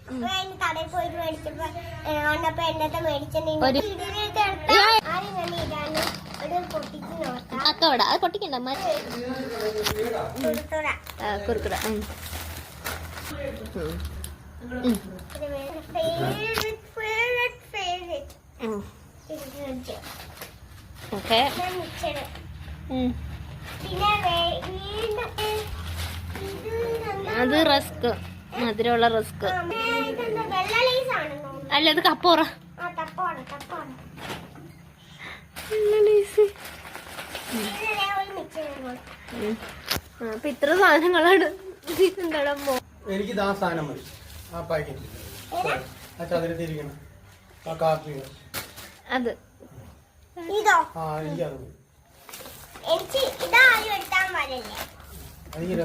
കടയിൽ പോയിട്ട് മേടിച്ചപ്പോ വന്നപ്പോ എന്നത്തെ മേടിച്ചിട്ടുണ്ടെങ്കിൽ അക്കവട അത് പൊട്ടിക്കണ്ട കുറുക്കുറ ഓക്കെ. അത് റസ്ക്, മധുരമുള്ള റസ്ക് അല്ല, അത് കപ്പോറ. അപ്പൊ ഇത്ര സാധനങ്ങളാണ്. എനിക്ക് ആ സാധനം മതി, ആ പാക്കറ്റ് അത് ഇതോ ആ എനിക്കത് എനിക്ക് ഇതാരും എടുത്താൽ മതിയല്ലേ. എനിക്ക്